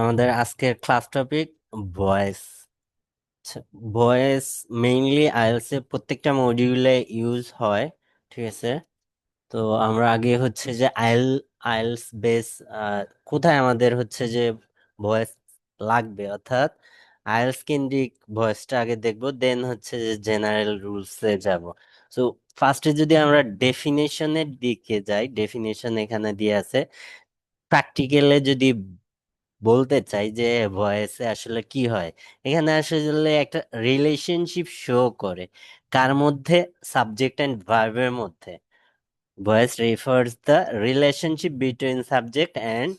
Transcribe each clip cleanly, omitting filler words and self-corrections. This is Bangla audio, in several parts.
আমাদের আজকের class topic voice. Voice mainly IELTS এর প্রত্যেকটা মডিউলে ইউজ হয়। ঠিক আছে। তো আমরা আগে হচ্ছে যে আইএলটিএস বেস কোথায় আমাদের হচ্ছে যে ভয়েস লাগবে, অর্থাৎ আইএলটিএস কেন্দ্রিক ভয়েসটা আগে দেখবো, দেন হচ্ছে যে জেনারেল রুলসে যাব। তো ফার্স্টে যদি আমরা ডেফিনেশনের দিকে যাই, ডেফিনেশন এখানে দিয়ে আছে। প্র্যাকটিক্যালে যদি বলতে চাই যে ভয়েসে আসলে কি হয়, এখানে আসলে একটা রিলেশনশিপ শো করে কার মধ্যে, সাবজেক্ট অ্যান্ড ভার্বের মধ্যে। Voice refers the relationship between subject and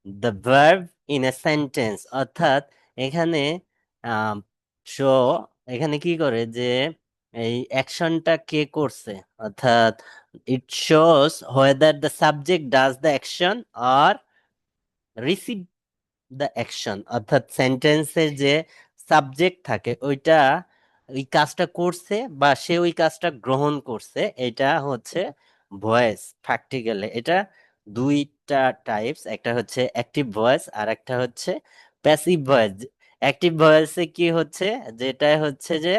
the verb in a sentence, অর্থাৎ এখানে শো, এখানে কি করে যে এই অ্যাকশনটা কে করছে, অর্থাৎ it shows whether the subject does the action or receive the action, অর্থাৎ সেন্টেন্সের যে সাবজেক্ট থাকে ওইটা ওই কাজটা করছে বা সে ওই কাজটা গ্রহণ করছে, এটা হচ্ছে ভয়েস। প্র্যাকটিক্যালি এটা দুইটা টাইপস, একটা হচ্ছে অ্যাক্টিভ ভয়েস আর একটা হচ্ছে প্যাসিভ ভয়েস। অ্যাক্টিভ ভয়েসে কি হচ্ছে, যেটা হচ্ছে যে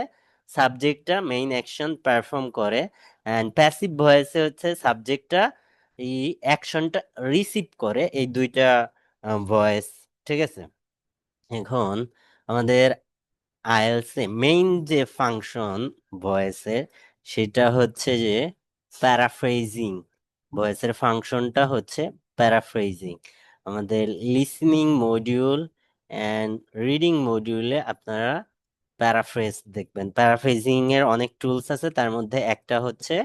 সাবজেক্টটা মেইন অ্যাকশন পারফর্ম করে, অ্যান্ড প্যাসিভ ভয়েসে হচ্ছে সাবজেক্টটা এই অ্যাকশনটা রিসিভ করে। এই দুইটা ভয়েস। ঠিক আছে। এখন আমাদের আইএলটিএস এ মেইন যে ফাংশন ভয়েসের, সেটা হচ্ছে যে প্যারাফ্রেজিং। ভয়েসের ফাংশনটা হচ্ছে প্যারাফ্রেজিং। আমাদের লিসনিং মডিউল অ্যান্ড রিডিং মডিউলে আপনারা প্যারাফ্রেজ দেখবেন। প্যারাফ্রেজিং এর অনেক টুলস আছে, তার মধ্যে একটা হচ্ছে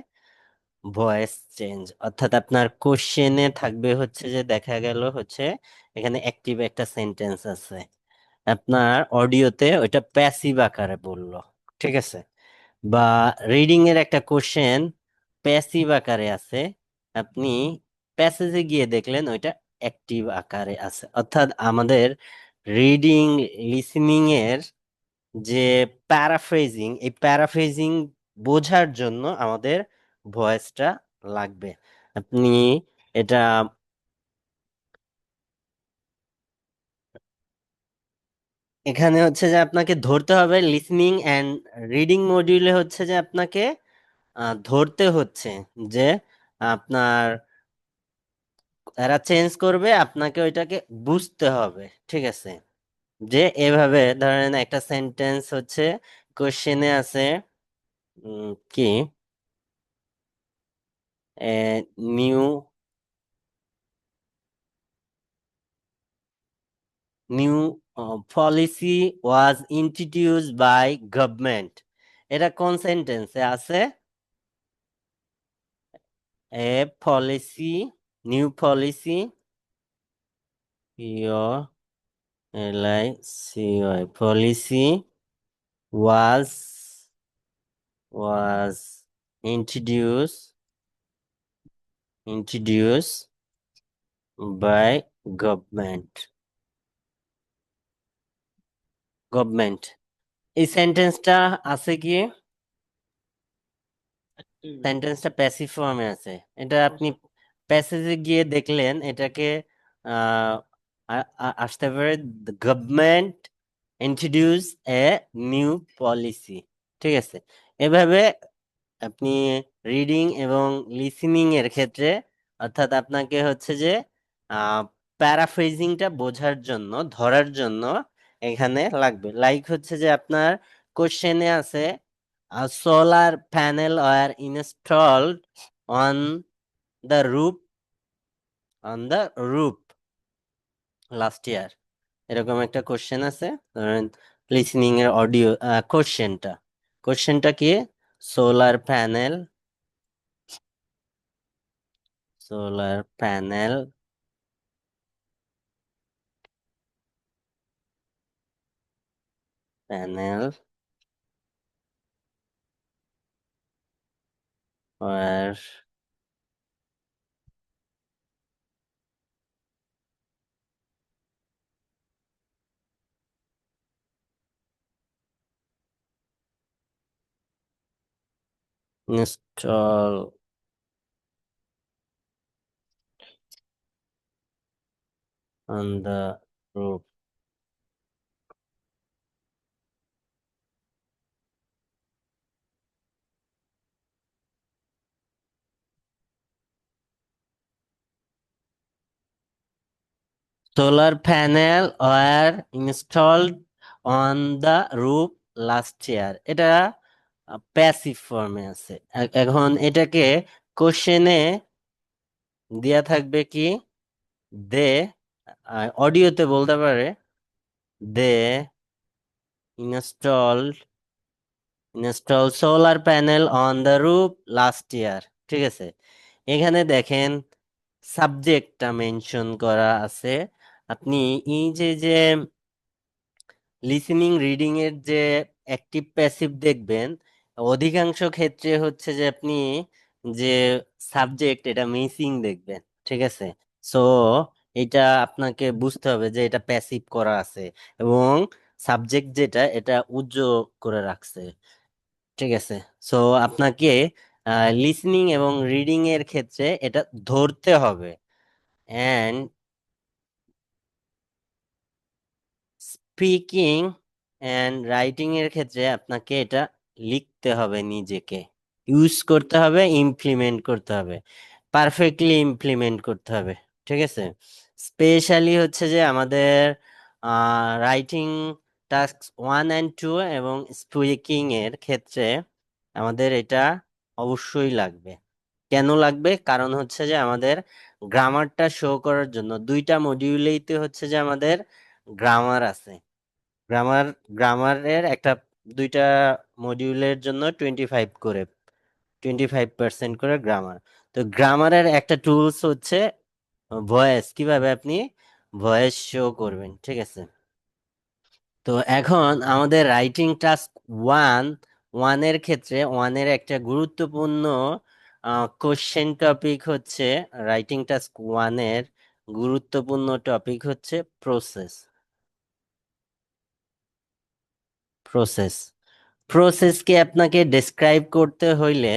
ভয়েস চেঞ্জ, অর্থাৎ আপনার কোশ্চেনে থাকবে হচ্ছে যে দেখা গেল হচ্ছে এখানে অ্যাক্টিভ একটা সেন্টেন্স আছে, আপনার অডিওতে ওইটা প্যাসিভ আকারে বললো। ঠিক আছে। বা রিডিং এর একটা কোশ্চেন প্যাসিভ আকারে আছে, আপনি প্যাসেজে গিয়ে দেখলেন ওইটা অ্যাক্টিভ আকারে আছে। অর্থাৎ আমাদের রিডিং লিসনিং এর যে প্যারাফ্রেজিং, এই প্যারাফ্রেজিং বোঝার জন্য আমাদের ভয়েসটা লাগবে। আপনি এটা এখানে হচ্ছে যে আপনাকে ধরতে হবে, লিসনিং অ্যান্ড রিডিং মডিউলে হচ্ছে যে আপনাকে ধরতে হচ্ছে যে আপনার এরা চেঞ্জ করবে, আপনাকে ওইটাকে বুঝতে হবে। ঠিক আছে। যে এভাবে ধরেন একটা সেন্টেন্স হচ্ছে কোশ্চেনে আছে কি new new policy was introduced by government, এটা কোন সেন্টেন্সে আছে? A policy, new policy, POLICY, policy was introduced by government. এই সেন্টেন্সটা আছে কি, সেন্টেন্সটা প্যাসিভ ফর্মে আছে। এটা আপনি প্যাসেজে গিয়ে দেখলেন এটাকে আহ আসতে পারে government introduce a new policy. ঠিক আছে। এভাবে আপনি রিডিং এবং লিসনিং এর ক্ষেত্রে, অর্থাৎ আপনাকে হচ্ছে যে প্যারাফ্রেজিংটা বোঝার জন্য, ধরার জন্য এখানে লাগবে। লাইক হচ্ছে যে আপনার কোশ্চেনে আছে solar panel are installed on the roof on the roof last year, এরকম একটা কোশ্চেন আছে। ধরেন লিসনিং এর অডিও কোশ্চেনটা কি, solar panel, solar panel were installed on the roof. Solar panel were installed on the roof last year, এটা প্যাসিভ ফর্মে আছে। এখন এটাকে কোশ্চেনে দেয়া থাকবে কি, দে, অডিওতে বলতে পারে they installed install solar panel on the roof last year. ঠিক আছে, এখানে দেখেন সাবজেক্টটা মেনশন করা আছে। আপনি এই যে যে লিসেনিং রিডিং এর যে অ্যাক্টিভ প্যাসিভ দেখবেন, অধিকাংশ ক্ষেত্রে হচ্ছে যে আপনি যে সাবজেক্ট এটা মিসিং দেখবেন। ঠিক আছে, সো এটা আপনাকে বুঝতে হবে যে এটা প্যাসিভ করা আছে এবং সাবজেক্ট যেটা এটা উজ্জ্বল করে রাখছে। ঠিক আছে, সো আপনাকে লিসনিং এবং রিডিং এর ক্ষেত্রে এটা ধরতে হবে। অ্যান্ড স্পিকিং অ্যান্ড রাইটিং এর ক্ষেত্রে আপনাকে এটা লিখতে হবে, নিজেকে ইউজ করতে হবে, ইমপ্লিমেন্ট করতে হবে, পারফেক্টলি ইমপ্লিমেন্ট করতে হবে। ঠিক আছে, স্পেশালি হচ্ছে যে আমাদের রাইটিং টাস্ক 1 and 2 এবং স্পিকিং এর ক্ষেত্রে আমাদের এটা অবশ্যই লাগবে। কেন লাগবে? কারণ হচ্ছে যে আমাদের গ্রামারটা শো করার জন্য দুইটা মডিউলেইতে হচ্ছে যে আমাদের গ্রামার আছে। গ্রামার গ্রামারের একটা দুইটা মডিউলের জন্য 25 করে গ্রামার। তো গ্রামারের একটা টুলস হচ্ছে ভয়েস, কিভাবে আপনি ভয়েস শো করবেন। ঠিক আছে, তো এখন আমাদের রাইটিং টাস্ক ওয়ান ওয়ানের ক্ষেত্রে ওয়ানের একটা গুরুত্বপূর্ণ কোশ্চেন টপিক হচ্ছে, রাইটিং টাস্ক ওয়ানের গুরুত্বপূর্ণ টপিক হচ্ছে প্রসেস। প্রসেস প্রসেসকে আপনাকে ডেসক্রাইব করতে হইলে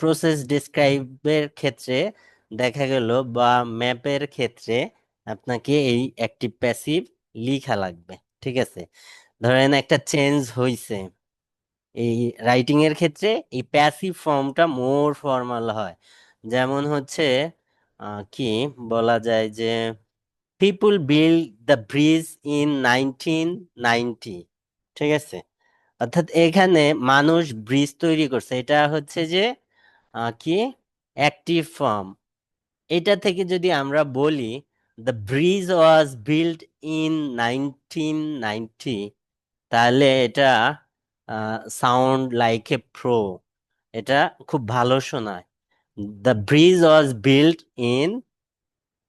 প্রসেস ডেসক্রাইবের ক্ষেত্রে দেখা গেল বা ম্যাপের ক্ষেত্রে আপনাকে এই অ্যাক্টিভ প্যাসিভ লিখা লাগবে। ঠিক আছে, ধরেন একটা চেঞ্জ হইছে, এই রাইটিং এর ক্ষেত্রে এই প্যাসিভ ফর্মটা মোর ফর্মাল হয়। যেমন হচ্ছে কি বলা যায় যে পিপুল বিল্ড দ্য ব্রিজ ইন 1990। ঠিক আছে, অর্থাৎ এখানে মানুষ ব্রিজ তৈরি করছে, এটা হচ্ছে যে কি অ্যাক্টিভ ফর্ম। এটা থেকে যদি আমরা বলি the bridge was build in 1990, তাহলে এটা সাউন্ড লাইক এ প্রো, এটা খুব ভালো শোনায়। The bridge was build in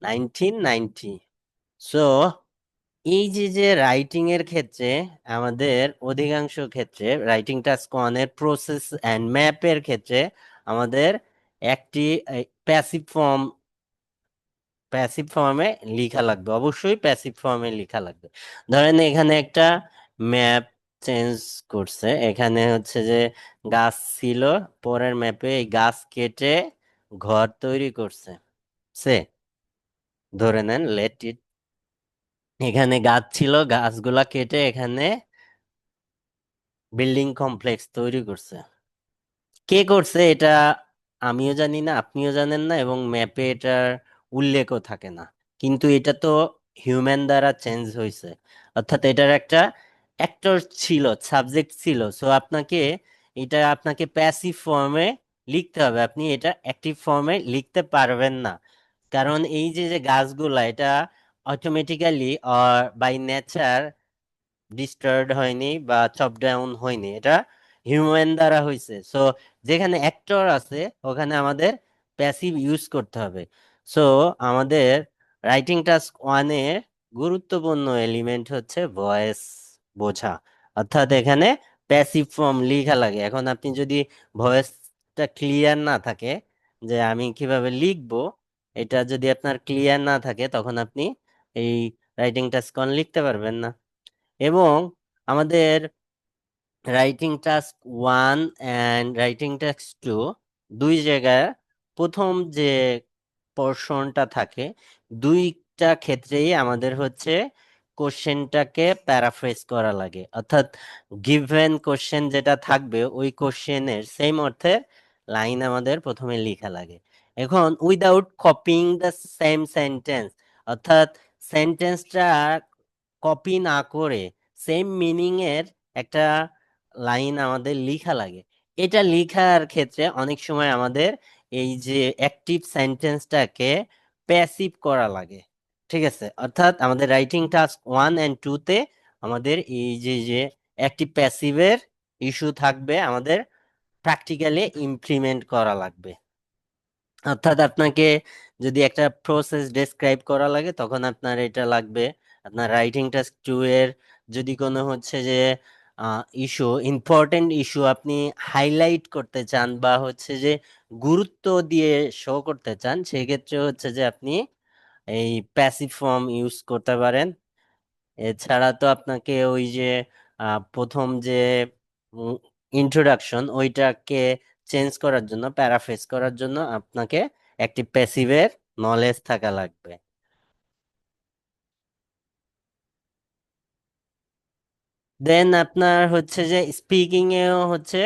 1990। So এই যে যে রাইটিং এর ক্ষেত্রে আমাদের অধিকাংশ ক্ষেত্রে রাইটিং টাস্ক ওয়ানের প্রসেস অ্যান্ড ম্যাপের ক্ষেত্রে আমাদের একটি প্যাসিভ ফর্ম প্যাসিভ ফর্মে লিখা লাগবে, অবশ্যই প্যাসিভ ফর্মে লিখা লাগবে। ধরেন এখানে একটা ম্যাপ চেঞ্জ করছে, এখানে হচ্ছে যে গাছ ছিল, পরের ম্যাপে এই গাছ কেটে ঘর তৈরি করছে। সে ধরে নেন লেট ইট, এখানে গাছ ছিল, গাছগুলা কেটে এখানে বিল্ডিং কমপ্লেক্স তৈরি করছে। কে করছে এটা আমিও জানি না, আপনিও জানেন না, এবং ম্যাপে এটার উল্লেখও থাকে না। কিন্তু এটা তো হিউম্যান দ্বারা চেঞ্জ হয়েছে, অর্থাৎ এটার একটা অ্যাক্টর ছিল, সাবজেক্ট ছিল। সো আপনাকে প্যাসিভ ফর্মে লিখতে হবে, আপনি এটা অ্যাক্টিভ ফর্মে লিখতে পারবেন না। কারণ এই যে যে গাছগুলা এটা অটোমেটিক্যালি বাই নেচার ডিস্টার্ড হয়নি বা চপ ডাউন হয়নি, এটা হিউম্যান দ্বারা হয়েছে। সো যেখানে অ্যাক্টর আছে ওখানে আমাদের প্যাসিভ ইউজ করতে হবে। সো আমাদের রাইটিং টাস্ক ওয়ানের গুরুত্বপূর্ণ এলিমেন্ট হচ্ছে ভয়েস বোঝা, অর্থাৎ এখানে প্যাসিভ ফর্ম লেখা লাগে। এখন আপনি যদি ভয়েসটা ক্লিয়ার না থাকে, যে আমি কিভাবে লিখবো, এটা যদি আপনার ক্লিয়ার না থাকে, তখন আপনি এই রাইটিং টাস্ক ওয়ান লিখতে পারবেন না। এবং আমাদের writing task one and writing task two দুই জায়গায় প্রথম যে পোর্শনটা থাকে, দুই প্রত্যেকটা ক্ষেত্রেই আমাদের হচ্ছে কোশ্চেনটাকে প্যারাফ্রেজ করা লাগে, অর্থাৎ গিভেন কোশ্চেন যেটা থাকবে ওই কোশ্চেনের সেম অর্থের লাইন আমাদের প্রথমে লেখা লাগে। এখন without copying the same sentence, অর্থাৎ সেন্টেন্সটা কপি না করে সেম মিনিং এর একটা লাইন আমাদের লেখা লাগে। এটা লেখার ক্ষেত্রে অনেক সময় আমাদের এই যে অ্যাক্টিভ সেন্টেন্সটাকে প্যাসিভ করা লাগে। ঠিক আছে, অর্থাৎ আমাদের রাইটিং টাস্ক 1 and 2 তে আমাদের এই যে যে অ্যাক্টিভ প্যাসিভের ইস্যু থাকবে, আমাদের প্র্যাকটিক্যালি ইমপ্লিমেন্ট করা লাগবে। অর্থাৎ আপনাকে যদি একটা প্রসেস ডেসক্রাইব করা লাগে তখন আপনার এটা লাগবে। আপনার রাইটিং টাস্ক 2 এর যদি কোনো হচ্ছে যে ইস্যু, ইম্পর্টেন্ট ইস্যু আপনি হাইলাইট করতে চান বা হচ্ছে যে গুরুত্ব দিয়ে শো করতে চান, সেক্ষেত্রে হচ্ছে যে আপনি এই প্যাসিভ ফর্ম ইউজ করতে পারেন। এছাড়া তো আপনাকে ওই যে প্রথম যে ইন্ট্রোডাকশন ওইটাকে চেঞ্জ করার জন্য, প্যারাফ্রেজ করার জন্য আপনাকে একটি প্যাসিভের নলেজ থাকা লাগবে। দেন আপনার হচ্ছে যে স্পিকিং এও হচ্ছে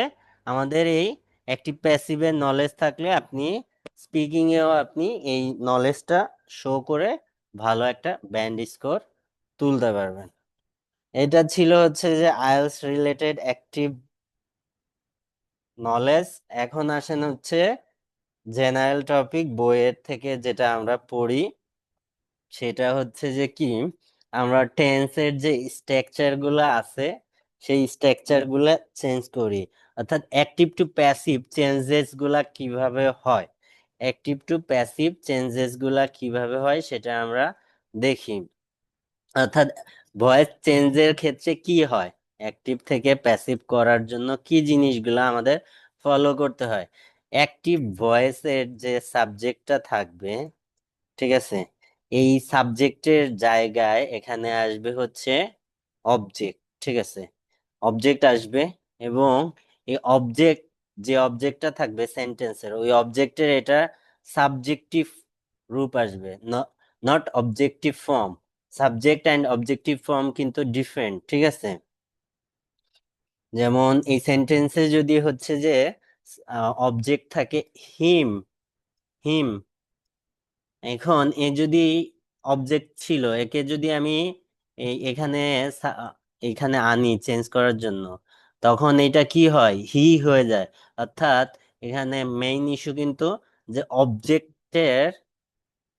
আমাদের এই একটি প্যাসিভের নলেজ থাকলে আপনি স্পিকিং এও আপনি এই নলেজটা শো করে ভালো একটা ব্যান্ড স্কোর তুলতে পারবেন। এটা ছিল হচ্ছে যে আইএলটিএস রিলেটেড অ্যাক্টিভ নলেজ। এখন আসেন হচ্ছে জেনারেল টপিক বইয়ের থেকে যেটা আমরা পড়ি, সেটা হচ্ছে যে কি, আমরা টেন্সের যে স্ট্রাকচার গুলা আছে সেই স্ট্রাকচার গুলা চেঞ্জ করি, অর্থাৎ অ্যাক্টিভ টু প্যাসিভ চেঞ্জেস গুলা কিভাবে হয়, অ্যাক্টিভ টু প্যাসিভ চেঞ্জেস গুলা কিভাবে হয় সেটা আমরা দেখি। অর্থাৎ ভয়েস চেঞ্জের ক্ষেত্রে কি হয়, অ্যাক্টিভ থেকে প্যাসিভ করার জন্য কি জিনিসগুলো আমাদের ফলো করতে হয়। অ্যাক্টিভ ভয়েসের যে সাবজেক্টটা থাকবে, ঠিক আছে, এই সাবজেক্টের জায়গায় এখানে আসবে হচ্ছে অবজেক্ট। ঠিক আছে, অবজেক্ট আসবে এবং এই অবজেক্ট, যে অবজেক্টটা থাকবে সেন্টেন্সের ওই অবজেক্টের এটা সাবজেক্টিভ রূপ আসবে, not objective form. Subject and objective form কিন্তু ডিফারেন্ট। ঠিক আছে, যেমন এই সেন্টেন্সে যদি হচ্ছে যে অবজেক্ট থাকে হিম, হিম, এখন এ যদি অবজেক্ট ছিল, একে যদি আমি এখানে এখানে আনি চেঞ্জ করার জন্য, তখন এটা কি হয়, হি হয়ে যায়। অর্থাৎ এখানে মেইন ইস্যু কিন্তু যে অবজেক্টের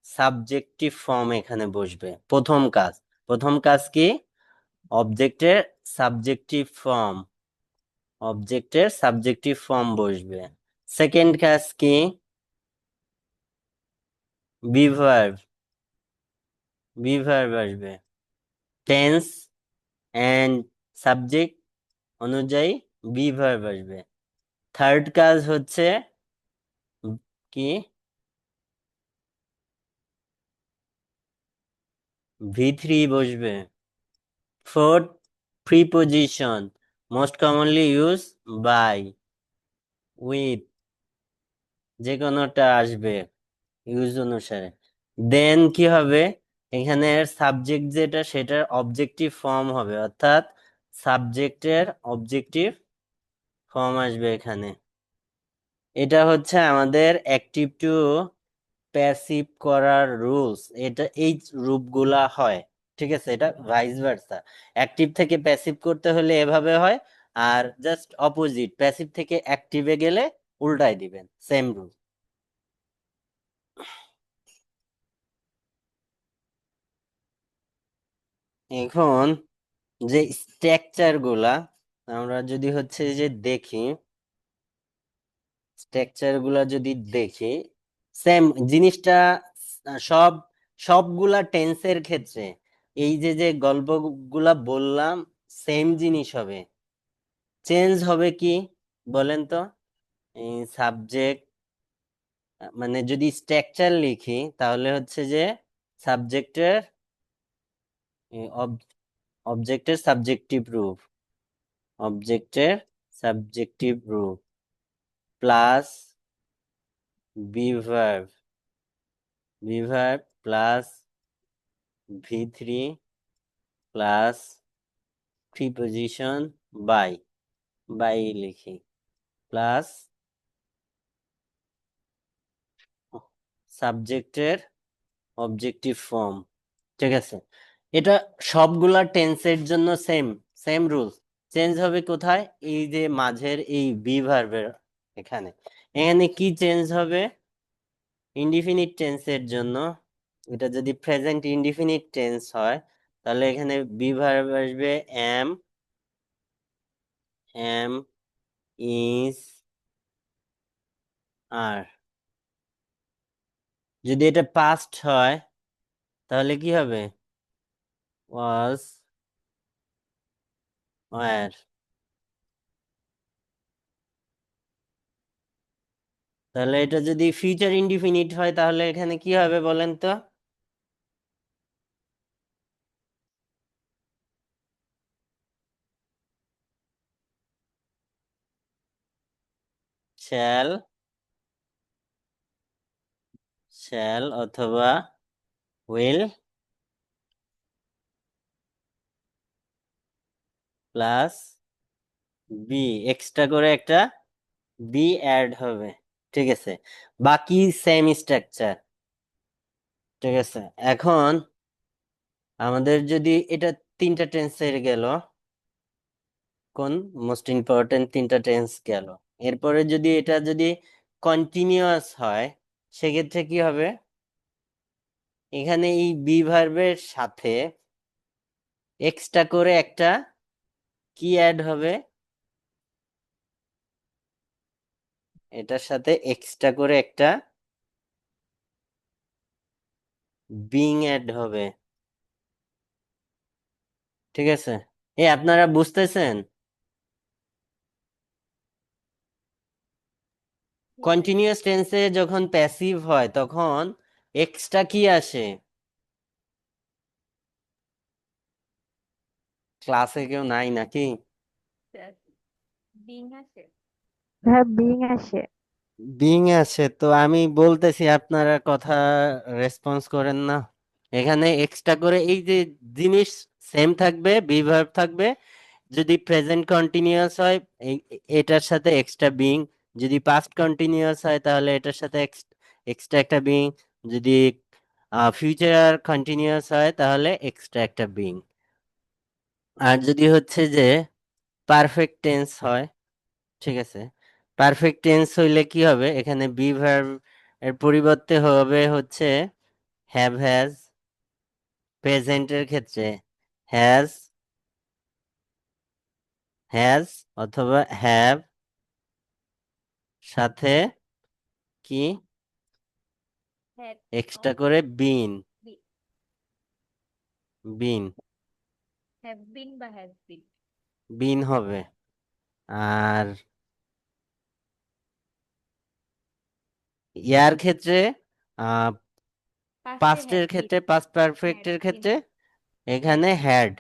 সাবজেক্টিভ ফর্ম এখানে বসবে। প্রথম কাজ, প্রথম কাজ কি, অবজেক্টের সাবজেক্টিভ ফর্ম, অবজেক্টের সাবজেক্টিভ ফর্ম বসবে। সেকেন্ড কাজ কি, বিভার্ব, বিভার্ব আসবে, টেন্স অ্যান্ড সাবজেক্ট অনুযায়ী বিভার্ব আসবে। থার্ড কাজ হচ্ছে কি, V3 বসবে। Fourth, preposition, most commonly use by, with, যে কোনোটা আসবে ইউজ অনুসারে। দেন কি হবে, এখানে সাবজেক্ট যেটা সেটার অবজেক্টিভ ফর্ম হবে, অর্থাৎ সাবজেক্টের অবজেক্টিভ ফর্ম আসবে এখানে। এটা হচ্ছে আমাদের অ্যাক্টিভ টু প্যাসিভ করার রুলস, এটা এই রূপগুলা হয়। ঠিক আছে, এটা ভাইস ভার্সা, অ্যাক্টিভ থেকে প্যাসিভ করতে হলে এভাবে হয়, আর জাস্ট অপোজিট প্যাসিভ থেকে অ্যাক্টিভে গেলে উল্টাই দিবেন, সেম রুল। এখন যে স্ট্রাকচার গুলা আমরা যদি হচ্ছে যে দেখি, স্ট্রাকচার গুলা যদি দেখি, সেম জিনিসটা সব সবগুলা টেন্সের ক্ষেত্রে এই যে যে গল্পগুলা বললাম সেম জিনিস হবে। চেঞ্জ হবে কি বলেন তো, এই সাবজেক্ট, মানে যদি স্ট্রাকচার লিখি তাহলে হচ্ছে যে সাবজেক্টের অবজেক্টের সাবজেক্টিভ রূপ, অবজেক্টের সাবজেক্টিভ রূপ plus be verb, be verb plus V3 plus preposition bye bye লিখি প্লাস সাবজেক্টের অবজেক্টিভ ফর্ম। ঠিক আছে, এটা সবগুলা টেন্সের জন্য সেম সেম রুলস। চেঞ্জ হবে কোথায়? এই যে মাঝের এই বি ভার্বের এখানে। এখানে কি চেঞ্জ হবে? ইনডিফিনিট টেন্সের জন্য এটা যদি প্রেজেন্ট ইনডিফিনিট টেন্স হয় তাহলে এখানে বি ভার্ব আসবে এম, এম ইজ, আর যদি এটা পাস্ট হয় তাহলে কি হবে? ওয়াজ, ওয়্যার। তাহলে এটা যদি ফিউচার ইনডিফিনিট হয় তাহলে এখানে কি হবে বলেন তো? শ্যাল, শ্যাল অথবা উইল প্লাস বি, এক্সট্রা করে একটা বি অ্যাড হবে। ঠিক আছে, বাকি সেম স্ট্রাকচার। ঠিক আছে, এখন আমাদের যদি এটা তিনটা টেন্সের গেল, কোন মোস্ট ইম্পর্টেন্ট তিনটা টেন্স গেল। এরপরে যদি এটা যদি কন্টিনিউয়াস হয় সেক্ষেত্রে কি হবে? এখানে এই বি ভার্বের সাথে এক্সট্রা করে একটা কি অ্যাড হবে? এটার সাথে এক্সট্রা করে একটা বিং অ্যাড হবে। ঠিক আছে, আপনারা বুঝতেছেন? কন্টিনিউয়াস টেন্সে যখন প্যাসিভ হয় তখন এক্সট্রা কি আসে? ক্লাসে কেউ নাই নাকি? হ্যাঁ, বিং আসে। বিং আসে তো আমি বলতেছি, আপনারা কথা রেসপন্স করেন না। এখানে এক্সট্রা করে এই যে জিনিস সেম থাকবে, বি ভার্ব থাকবে। যদি প্রেজেন্ট কন্টিনিউয়াস হয় এটার সাথে এক্সট্রা বিং, যদি পাস্ট কন্টিনিউয়াস হয় তাহলে এটার সাথে এক্সট্রা একটা বিং, যদি ফিউচার কন্টিনিউয়াস হয় তাহলে এক্সট্রা একটা বিং। আর যদি হচ্ছে যে পারফেক্ট টেন্স হয়, ঠিক আছে, পারফেক্ট টেন্স হইলে কি হবে? এখানে বি ভার্ব এর পরিবর্তে হবে হচ্ছে হ্যাভ হ্যাজ। প্রেজেন্টের ক্ষেত্রে হ্যাজ, হ্যাজ অথবা হ্যাভ সাথে কি হ্যাড এক্সট্রা করে বিন, বি বিন, হ্যাভ বিন বা হ্যাজ বিন। বিন হবে। আর ইয়ার ক্ষেত্রে পাস্টে হ্যাড পাস্টের বিন, ক্ষেত্রে পাস্ট হ্যাড পারফেক্টের বিন। ক্ষেত্রে এখানে হ্যাড,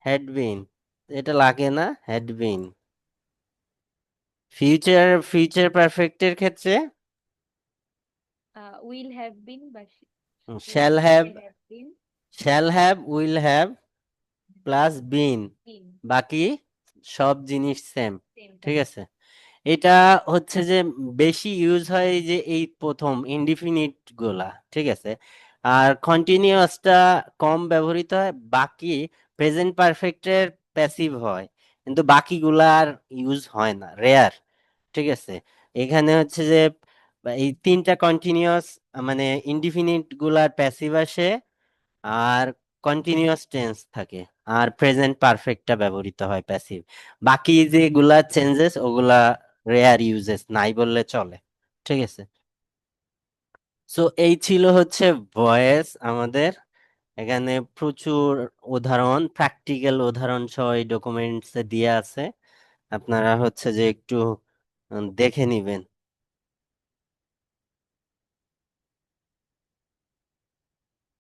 হ্যাড বিন। এটা লাগে না, হ্যাড বিন। ফিউচার ফিউচার পারফেক্টের ক্ষেত্রে উইল হ্যাভ বিন বা will shall have, have been, shall have, will have plus been, been বাকি সব জিনিস সেম। সেম ঠিক থাকে। আছে, এটা হচ্ছে যে বেশি ইউজ হয় এই যে এই প্রথম ইনডিফিনিট গুলা। ঠিক আছে, আর কন্টিনিউয়াসটা কম ব্যবহৃত হয়। বাকি প্রেজেন্ট পারফেক্টের প্যাসিভ হয় কিন্তু বাকিগুলার ইউজ হয় না, রেয়ার। ঠিক আছে, এখানে হচ্ছে যে এই তিনটা কন্টিনিউয়াস মানে ইনডিফিনিট গুলার প্যাসিভ আসে, আর কন্টিনিউয়াস টেন্স থাকে, আর প্রেজেন্ট পারফেক্টটা ব্যবহৃত হয় প্যাসিভ। বাকি যেগুলা চেঞ্জেস ওগুলা রেয়ার ইউজেস, নাই বললে চলে। ঠিক আছে, সো এই ছিল হচ্ছে ভয়েস আমাদের। এখানে প্রচুর উদাহরণ, প্র্যাকটিক্যাল উদাহরণ সহ এই ডকুমেন্টসে দিয়ে আছে। আপনারা হচ্ছে যে একটু দেখে নিবেন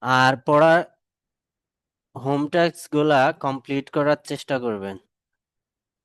আর পড়া হোম টাস্ক গুলা কমপ্লিট করার চেষ্টা করবেন।